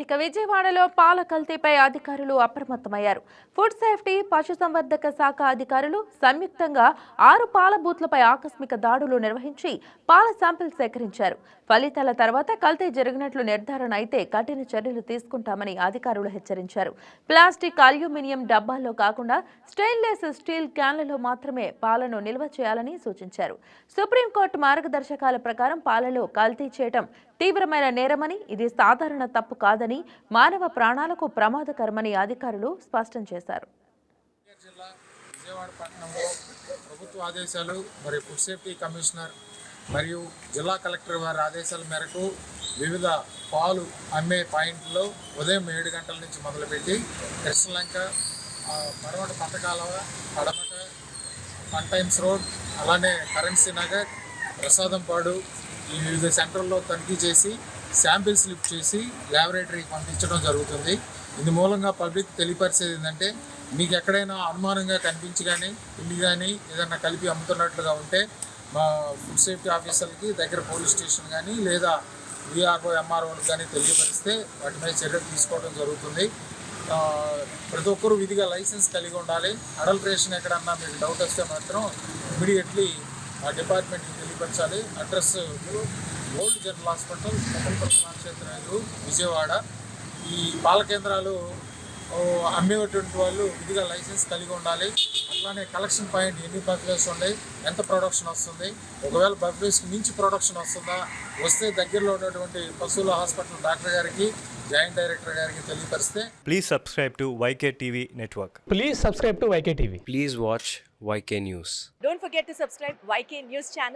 ఇక విజయవాడలో పాల కల్తీపై అధికారులు అప్రమత్తమయ్యారు. ఫుడ్ సేఫ్టీ, పశుసంవర్ధక శాఖ అధికారులు సంయుక్తంగా 6 పాల బూత్లపై ఆకస్మిక దాడులు నిర్వహించి పాల శాంపిల్స్ సేకరించారు. ఫలితాల తర్వాత కల్తీ జరిగినట్లు నిర్ధారణ అయితే కఠిన చర్యలు తీసుకుంటామని అధికారులు హెచ్చరించారు. ప్లాస్టిక్, అల్యూమినియం డబ్బాల్లో కాకుండా స్టెయిన్లెస్ స్టీల్ క్యాన్లలో మాత్రమే పాలను నిల్వ చేయాలని సూచించారు. సుప్రీంకోర్టు మార్గదర్శకాల ప్రకారం పాలలో కల్తీ చేయడం తీవ్రమైన నేరమని, ఇది సాధారణ తప్పు కాదని, మానవ ప్రాణాలకు ప్రమాదకరమని అధికారులు స్పష్టం చేశారు. విజయవాడ పట్టణంలో ప్రభుత్వ ఆదేశాలు మరియు ఫుడ్ సేఫ్టీ కమిషనర్ మరియు జిల్లా కలెక్టర్ వారి ఆదేశాల మేరకు వివిధ పాలు అమ్మే పాయింట్లో ఉదయం 7 గంటల నుంచి మొదలుపెట్టి కృష్ణలంక, మరొకటి పంటకాలవ, కడమట, ఫన్ టైమ్స్ రోడ్, అలానే కరెన్సీ నగర్, ప్రసాదంపాడు ఈ వివిధ సెంటర్లో తనిఖీ చేసి శాంపిల్స్ లిఫ్ట్ చేసి ల్యాబొరేటరీకి పంపించడం జరుగుతుంది. ఇందు మూలంగా పబ్లిక్ తెలియపరిచేది ఏంటంటే, మీకు ఎక్కడైనా అనుమానంగా కనిపించి కానీ పిండి కానీ ఏదైనా కలిపి అమ్ముతున్నట్లుగా ఉంటే మా ఫుడ్ సేఫ్టీ ఆఫీసర్లకి దగ్గర పోలీస్ స్టేషన్ కానీ లేదా విఆర్ఓ, ఎంఆర్ఓలకు కానీ తెలియపరిస్తే వాటి మీద చర్యలు తీసుకోవడం జరుగుతుంది. ప్రతి ఒక్కరూ విధిగా లైసెన్స్ కలిగి ఉండాలి. అడల్ట్రేషన్ ఎక్కడన్నా మీకు డౌట్ వస్తే మాత్రం ఇమీడియట్లీ ఆ డిపార్ట్మెంట్కి తెలియపరచాలి. అడ్రస్ ఓల్డ్ జనరల్ హాస్పిటల్, మొక్కలపల్లి క్షేత్ర విజయవాడ. ఈ పాల కేంద్రాలు అమ్మేటువంటి వాళ్ళు విధిగా లైసెన్స్ కలిగి ఉండాలి. అట్లానే కలెక్షన్ పాయింట్ ఎన్ని బఫెలోస్ ఉన్నాయి, ఎంత ప్రొడక్షన్ వస్తుంది, ఒకవేళ బఫెలోస్కి మించి ప్రొడక్షన్ వస్తుందా, వస్తే దగ్గరలో ఉన్నటువంటి పశువుల హాస్పిటల్ డాక్టర్ గారికి, జాయింట్ డైరెక్టర్ గారికి తెలియపరిస్తే. Please subscribe to YK TV Network. Please subscribe to YK TV. Please watch YK News. Don't forget to subscribe YK News channel.